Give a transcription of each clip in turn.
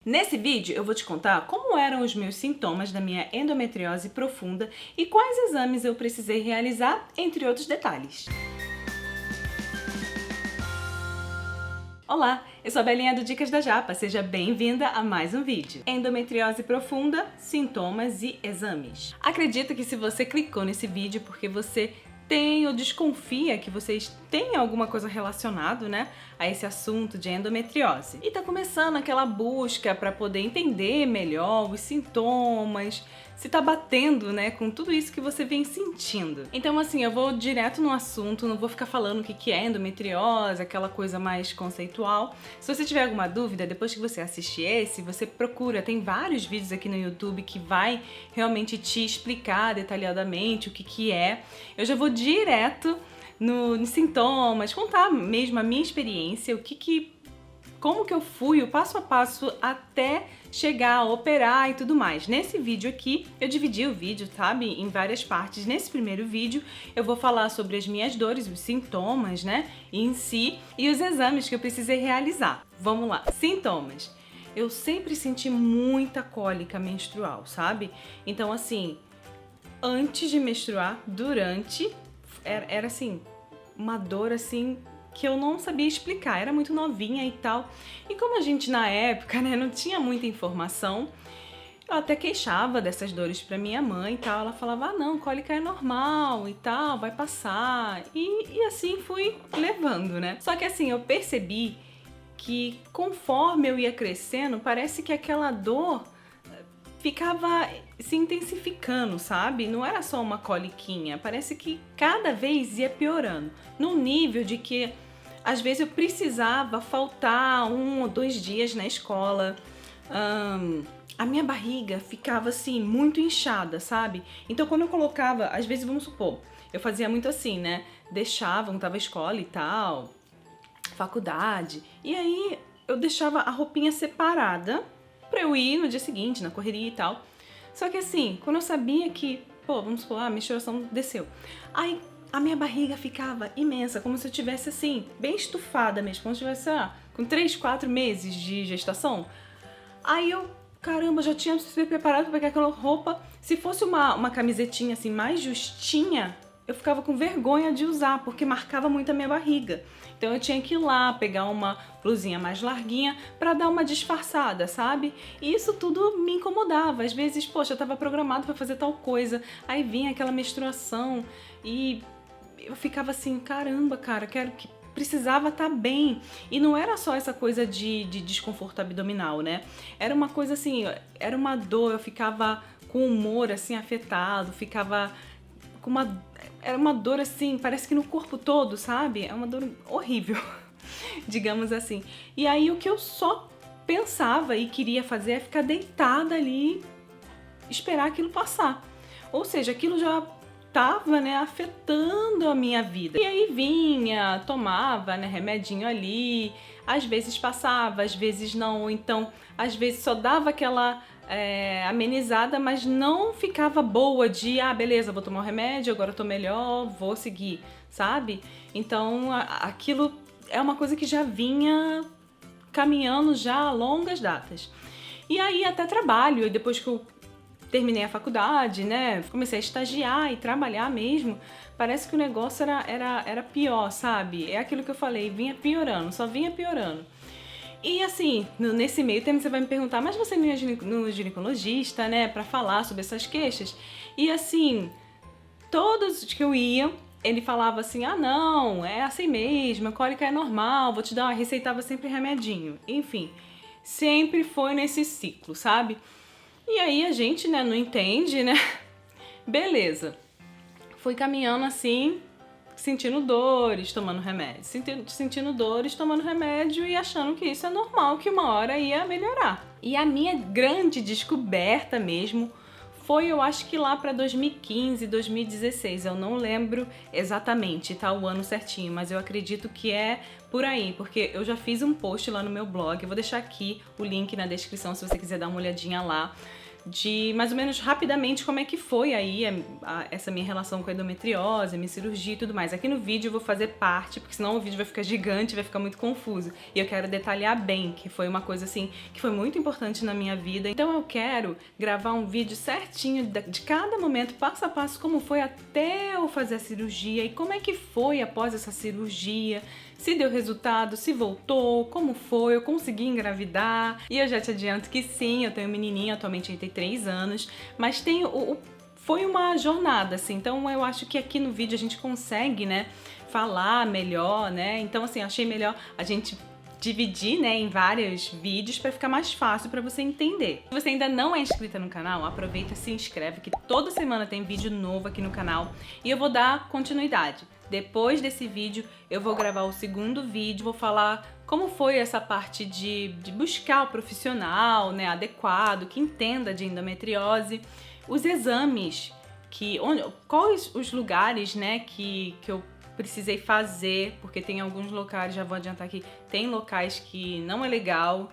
Nesse vídeo eu vou te contar como eram os meus sintomas da minha endometriose profunda e quais exames eu precisei realizar, entre outros detalhes. Olá, eu sou a Belinha do Dicas da Japa, seja bem-vinda a mais um vídeo. Endometriose profunda, sintomas e exames. Acredito que se você clicou nesse vídeo porque você tem ou desconfia que vocês têm alguma coisa relacionada, né, a esse assunto de endometriose. E tá começando aquela busca para poder entender melhor os sintomas, se tá batendo, né, com tudo isso que você vem sentindo. Então, assim, eu vou direto no assunto, não vou ficar falando o que é endometriose, aquela coisa mais conceitual. Se você tiver alguma dúvida, depois que você assistir esse, você procura, tem vários vídeos aqui no YouTube que vai realmente te explicar detalhadamente o que é. Eu já vou direto nos sintomas, contar mesmo a minha experiência, como que eu fui, o passo a passo até chegar a operar e tudo mais. Nesse vídeo aqui, eu dividi o vídeo, sabe, em várias partes. Nesse primeiro vídeo, eu vou falar sobre as minhas dores, os sintomas, né, em si, e os exames que eu precisei realizar. Vamos lá. Sintomas. Eu sempre senti muita cólica menstrual, sabe? Então, assim, antes de menstruar, durante, era assim, uma dor assim que eu não sabia explicar, era muito novinha e tal. E como a gente na época, né, não tinha muita informação, eu até queixava dessas dores pra minha mãe e tal. Ela falava, ah não, cólica é normal e tal, vai passar. E assim fui levando, né? Só que assim, eu percebi que conforme eu ia crescendo, parece que aquela dor ficava se intensificando, sabe? Não era só uma coliquinha, parece que cada vez ia piorando, num nível de que às vezes eu precisava faltar 1 ou 2 dias na escola. A minha barriga ficava assim, muito inchada, sabe? Então quando eu colocava, às vezes, vamos supor, eu fazia muito assim, né? Deixava, não tava escola e tal, faculdade, e aí eu deixava a roupinha separada pra eu ir no dia seguinte, na correria e tal. Só que assim, quando eu sabia que, pô, vamos supor, a menstruação desceu, aí a minha barriga ficava imensa, como se eu tivesse assim, bem estufada mesmo, como se eu tivesse, sei lá, com 3, 4 meses de gestação. Aí eu, caramba, já tinha se preparado pra pegar aquela roupa. Se fosse uma camisetinha assim, mais justinha, eu ficava com vergonha de usar, porque marcava muito a minha barriga. Então eu tinha que ir lá, pegar uma blusinha mais larguinha pra dar uma disfarçada, sabe? E isso tudo me incomodava. Às vezes, poxa, eu tava programado pra fazer tal coisa, aí vinha aquela menstruação e eu ficava assim, caramba, cara, que precisava estar bem. E não era só essa coisa de desconforto abdominal, né? Era uma coisa assim, era uma dor, eu ficava com o humor assim afetado, ficava com era uma dor assim, parece que no corpo todo, sabe? É uma dor horrível, digamos assim. E aí o que eu só pensava e queria fazer é ficar deitada ali, esperar aquilo passar. Ou seja, aquilo já tava, né, afetando a minha vida. E aí vinha, tomava, né, remedinho ali, às vezes passava, às vezes não, ou então às vezes só dava aquela amenizada, mas não ficava boa de, ah, beleza, vou tomar o remédio, agora eu tô melhor, vou seguir, sabe? Então aquilo é uma coisa que já vinha caminhando já a longas datas. E aí até trabalho, e depois que eu terminei a faculdade, né, comecei a estagiar e trabalhar mesmo, parece que o negócio era pior, sabe? É aquilo que eu falei, vinha piorando, só vinha piorando. E assim, nesse meio tempo você vai me perguntar, mas você não ia no ginecologista, né, pra falar sobre essas queixas? E assim, todos que eu ia, ele falava assim, ah não, é assim mesmo, a cólica é normal, vou te dar, receitava sempre remedinho. Enfim, sempre foi nesse ciclo, sabe? E aí a gente, né, não entende, né? Beleza. Fui caminhando assim, sentindo dores, tomando remédio. Sentindo dores, tomando remédio e achando que isso é normal, que uma hora ia melhorar. E a minha grande descoberta mesmo foi, eu acho que lá pra 2015, 2016. Eu não lembro exatamente, tá, o ano certinho, mas eu acredito que é por aí, porque eu já fiz um post lá no meu blog. Eu vou deixar aqui o link na descrição se você quiser dar uma olhadinha lá, de mais ou menos rapidamente como é que foi aí essa minha relação com a endometriose, a minha cirurgia e tudo mais. Aqui no vídeo eu vou fazer parte, porque senão o vídeo vai ficar gigante, vai ficar muito confuso. E eu quero detalhar bem, que foi uma coisa assim, que foi muito importante na minha vida. Então eu quero gravar um vídeo certinho de cada momento, passo a passo, como foi até eu fazer a cirurgia e como é que foi após essa cirurgia, se deu resultado, se voltou, como foi, eu consegui engravidar. E eu já te adianto que sim, eu tenho um menininho, atualmente ele tem 3 anos, mas foi uma jornada, assim, então eu acho que aqui no vídeo a gente consegue, né, falar melhor, né, então assim, achei melhor a gente dividir, né, em vários vídeos para ficar mais fácil para você entender. Se você ainda não é inscrita no canal, aproveita e se inscreve, que toda semana tem vídeo novo aqui no canal e eu vou dar continuidade. Depois desse vídeo, eu vou gravar o segundo vídeo, vou falar como foi essa parte de buscar o profissional, né, adequado, que entenda de endometriose, os exames, quais os lugares, né, que eu precisei fazer, porque tem alguns locais, já vou adiantar aqui, tem locais que não é legal.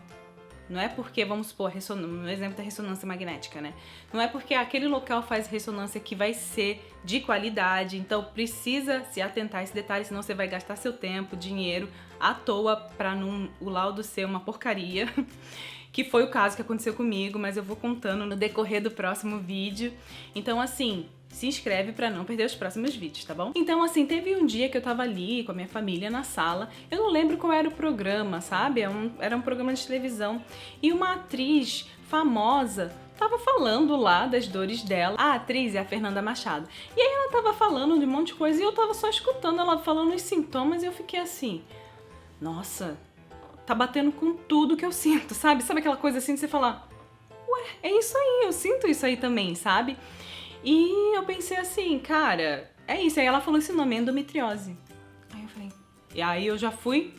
Não é porque, vamos supor, no exemplo da ressonância magnética, né? Não é porque aquele local faz ressonância que vai ser de qualidade, então precisa se atentar a esse detalhe, senão você vai gastar seu tempo, dinheiro à toa pra o laudo ser uma porcaria, que foi o caso que aconteceu comigo, mas eu vou contando no decorrer do próximo vídeo. Então, assim, se inscreve pra não perder os próximos vídeos, tá bom? Então, assim, teve um dia que eu tava ali com a minha família na sala, eu não lembro qual era o programa, sabe? Era um programa de televisão, e uma atriz famosa tava falando lá das dores dela. A atriz é a Fernanda Machado. E aí ela tava falando de um monte de coisa e eu tava só escutando ela falando os sintomas e eu fiquei assim, nossa, tá batendo com tudo que eu sinto, sabe? Sabe aquela coisa assim de você falar, ué, é isso aí, eu sinto isso aí também, sabe? E eu pensei assim, cara, é isso. Aí ela falou esse nome, endometriose. Aí eu falei... E aí eu já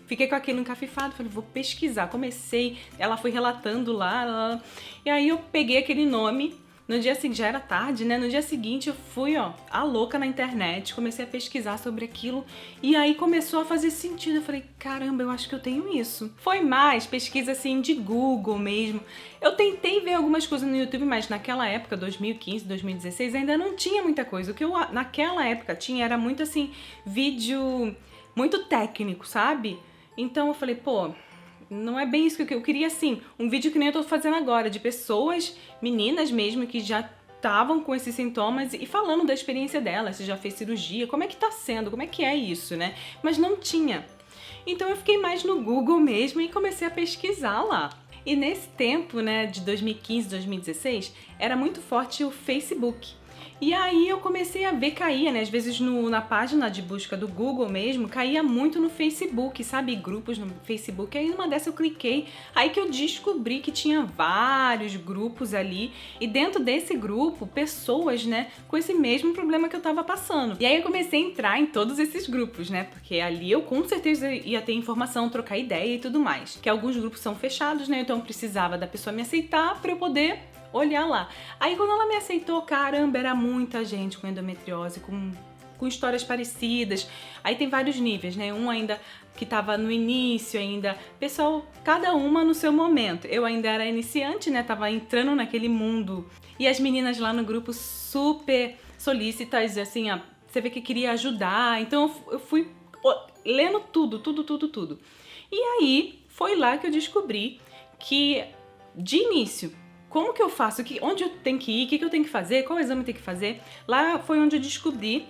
fiquei com aquele encafifado, falei, vou pesquisar. Comecei, ela foi relatando lá, e aí eu peguei aquele nome. No dia seguinte, já era tarde, né? No dia seguinte eu fui, ó, a louca na internet, comecei a pesquisar sobre aquilo e aí começou a fazer sentido. Eu falei, caramba, eu acho que eu tenho isso. Foi mais pesquisa assim de Google mesmo. Eu tentei ver algumas coisas no YouTube, mas naquela época, 2015, 2016, ainda não tinha muita coisa. O que eu naquela época tinha era muito assim, vídeo muito técnico, sabe? Então eu falei, pô, não é bem isso que eu queria, assim, um vídeo que nem eu tô fazendo agora, de pessoas, meninas mesmo, que já estavam com esses sintomas e falando da experiência delas, se já fez cirurgia, como é que tá sendo, como é que é isso, né? Mas não tinha. Então eu fiquei mais no Google mesmo e comecei a pesquisar lá. E nesse tempo, né, de 2015, 2016, era muito forte o Facebook. E aí eu comecei a ver, caía, né? Às vezes na página de busca do Google mesmo, caía muito no Facebook, sabe? Grupos no Facebook. Aí numa dessa eu cliquei, aí que eu descobri que tinha vários grupos ali. E dentro desse grupo, pessoas, né? Com esse mesmo problema que eu tava passando. E aí eu comecei a entrar em todos esses grupos, né? Porque ali eu com certeza ia ter informação, trocar ideia e tudo mais. Que alguns grupos são fechados, né? Então eu precisava da pessoa me aceitar pra eu poder olhar lá. Aí quando ela me aceitou, caramba, era muita gente com endometriose, com histórias parecidas. Aí tem vários níveis, né? Um ainda que tava no início ainda. Pessoal, cada uma no seu momento. Eu ainda era iniciante, né? Tava entrando naquele mundo. E as meninas lá no grupo super solícitas, assim, ó, você vê que queria ajudar. Então eu fui lendo tudo. E aí foi lá que eu descobri que, de início, como que eu faço? Onde eu tenho que ir? O que eu tenho que fazer? Qual exame eu tenho que fazer? Lá foi onde eu descobri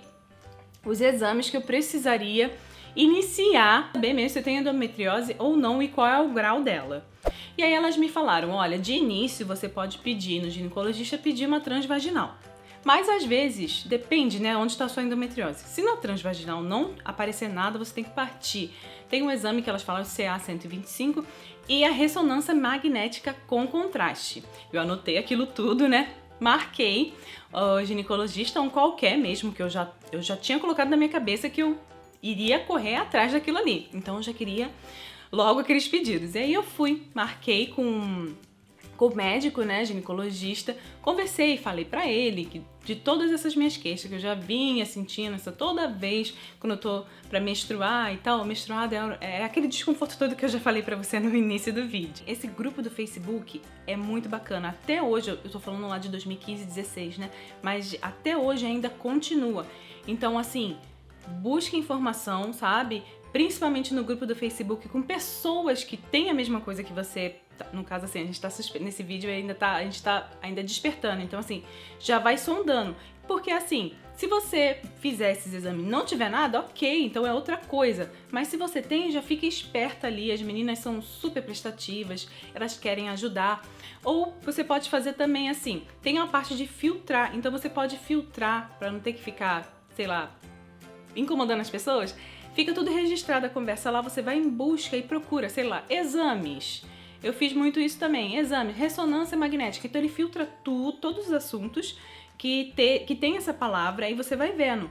os exames que eu precisaria iniciar, saber mesmo se eu tenho endometriose ou não e qual é o grau dela. E aí elas me falaram, olha, de início você pode pedir no ginecologista pedir uma transvaginal. Mas às vezes, depende, né, onde está a sua endometriose. Se na transvaginal não aparecer nada, você tem que partir. Tem um exame que elas falam CA 125 e a ressonância magnética com contraste. Eu anotei aquilo tudo, né? Marquei o ginecologista, um qualquer mesmo, que eu já tinha colocado na minha cabeça que eu iria correr atrás daquilo ali. Então eu já queria logo aqueles pedidos. E aí eu fui, marquei com com o médico, né, ginecologista, conversei, falei pra ele que de todas essas minhas queixas que eu já vinha sentindo, toda vez quando eu tô pra menstruar e tal, menstruada é aquele desconforto todo que eu já falei pra você no início do vídeo. Esse grupo do Facebook é muito bacana, até hoje, eu tô falando lá de 2015, 16, né, mas até hoje ainda continua. Então, assim, busque informação, sabe? Principalmente no grupo do Facebook com pessoas que têm a mesma coisa que você. No caso, assim, a gente tá nesse vídeo a gente tá ainda despertando. Então, assim, já vai sondando. Porque, assim, se você fizer esses exames e não tiver nada, ok, então é outra coisa. Mas se você tem, já fica esperta ali. As meninas são super prestativas, elas querem ajudar. Ou você pode fazer também, assim, tem uma parte de filtrar. Então, você pode filtrar pra não ter que ficar, sei lá, incomodando as pessoas. Fica tudo registrado a conversa lá, você vai em busca e procura, sei lá, exames. Eu fiz muito isso também, exames, ressonância magnética. Então ele filtra todos os assuntos que tem essa palavra, aí você vai vendo,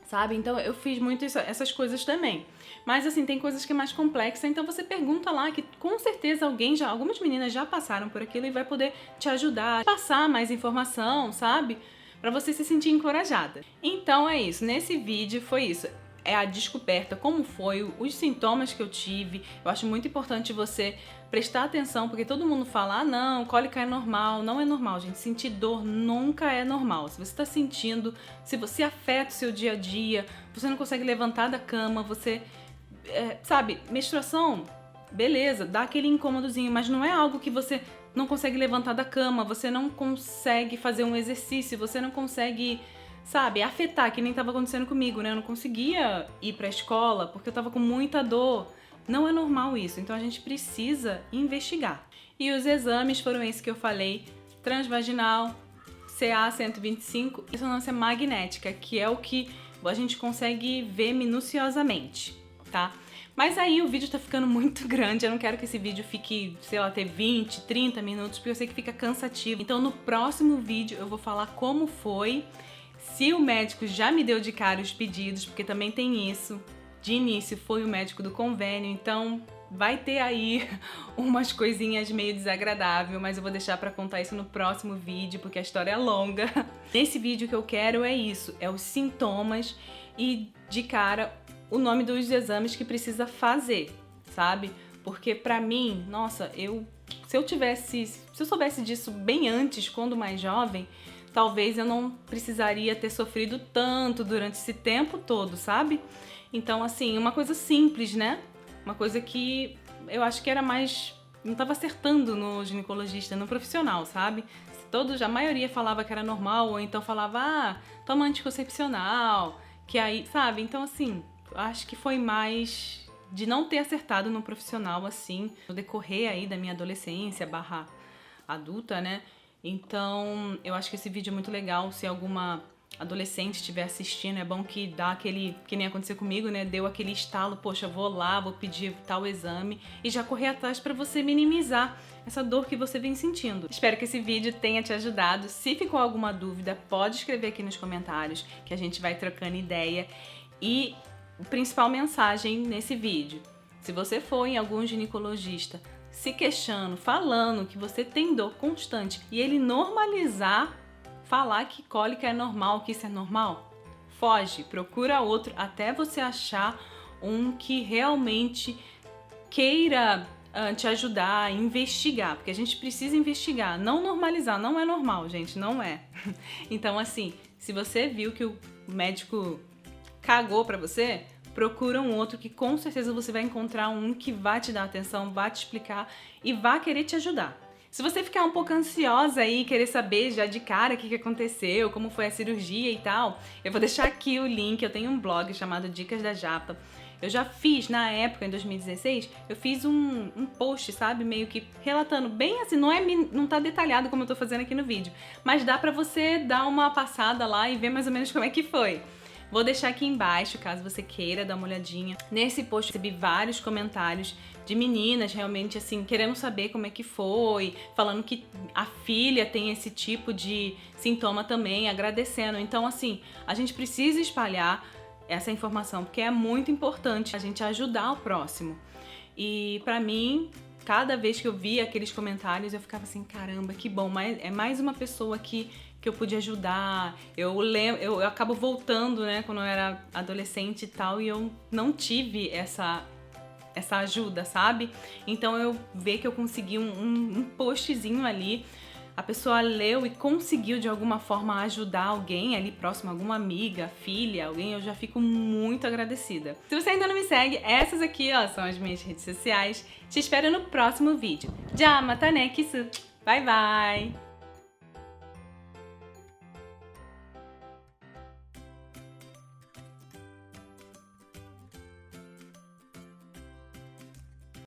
sabe? Então eu fiz muito essas coisas também. Mas assim, tem coisas que é mais complexa, então você pergunta lá, que com certeza algumas meninas já passaram por aquilo e vai poder te ajudar, passar mais informação, sabe? Pra você se sentir encorajada. Então é isso, nesse vídeo foi isso. É a descoberta, como foi, os sintomas que eu tive. Eu acho muito importante você prestar atenção, porque todo mundo fala, ah não, cólica é normal. Não é normal, gente. Sentir dor nunca é normal. Se você está sentindo, se você afeta o seu dia a dia, você não consegue levantar da cama, você, sabe, menstruação, beleza, dá aquele incômodozinho, mas não é algo que você não consegue levantar da cama, você não consegue fazer um exercício, você não consegue, sabe, afetar, que nem tava acontecendo comigo, né? Eu não conseguia ir pra escola porque eu tava com muita dor. Não é normal isso, então a gente precisa investigar. E os exames foram esses que eu falei: transvaginal, CA-125 e ressonância magnética, que é o que a gente consegue ver minuciosamente, tá? Mas aí o vídeo tá ficando muito grande, eu não quero que esse vídeo fique, sei lá, ter 20, 30 minutos, porque eu sei que fica cansativo. Então no próximo vídeo eu vou falar como foi, se o médico já me deu de cara os pedidos, porque também tem isso. De início foi o médico do convênio, então vai ter aí umas coisinhas meio desagradáveis, mas eu vou deixar pra contar isso no próximo vídeo, porque a história é longa. Nesse vídeo que eu quero é isso, é os sintomas e de cara o nome dos exames que precisa fazer, sabe? Porque pra mim, nossa, se eu soubesse disso bem antes, quando mais jovem, talvez eu não precisaria ter sofrido tanto durante esse tempo todo, sabe? Então, assim, uma coisa simples, né? Uma coisa que eu acho que era mais... não tava acertando no ginecologista, no profissional, sabe? A maioria falava que era normal, ou então falava, ah, toma anticoncepcional, que aí, sabe? Então, assim, acho que foi mais de não ter acertado no profissional, assim, no decorrer aí da minha adolescência / adulta, né? Então, eu acho que esse vídeo é muito legal. Se alguma adolescente estiver assistindo, é bom que dá aquele, que nem aconteceu comigo, né? Deu aquele estalo, poxa, vou lá, vou pedir tal exame e já correr atrás pra você minimizar essa dor que você vem sentindo. Espero que esse vídeo tenha te ajudado. Se ficou alguma dúvida, pode escrever aqui nos comentários, que a gente vai trocando ideia. E principal mensagem nesse vídeo: se você for em algum ginecologista se queixando, falando que você tem dor constante e ele normalizar, falar que cólica é normal, que isso é normal, foge, procura outro até você achar um que realmente queira te ajudar, investigar, porque a gente precisa investigar, não normalizar, não é normal, gente, não é. Então, assim, se você viu que o médico cagou pra você, procura um outro que com certeza você vai encontrar um que vai te dar atenção, vai te explicar e vai querer te ajudar. Se você ficar um pouco ansiosa aí, querer saber já de cara o que aconteceu, como foi a cirurgia e tal, eu vou deixar aqui o link. Eu tenho um blog chamado Dicas da Japa. Eu já fiz, na época, em 2016, eu fiz um post, sabe, meio que relatando bem assim, não tá detalhado como eu tô fazendo aqui no vídeo, mas dá pra você dar uma passada lá e ver mais ou menos como é que foi. Vou deixar aqui embaixo, caso você queira dar uma olhadinha. Nesse post eu recebi vários comentários de meninas realmente assim, querendo saber como é que foi, falando que a filha tem esse tipo de sintoma também, agradecendo. Então, assim, a gente precisa espalhar essa informação, porque é muito importante a gente ajudar o próximo. E pra mim, cada vez que eu via aqueles comentários, eu ficava assim, caramba, que bom, mas é mais uma pessoa que eu pude ajudar. Eu acabo voltando, né, quando eu era adolescente e tal, e eu não tive essa ajuda, sabe? Então eu ver que eu consegui um postzinho ali, a pessoa leu e conseguiu de alguma forma ajudar alguém ali próximo, alguma amiga, filha, alguém, eu já fico muito agradecida. Se você ainda não me segue, essas aqui, ó, são as minhas redes sociais. Te espero no próximo vídeo. Já, mata né, kisu. Bye, bye!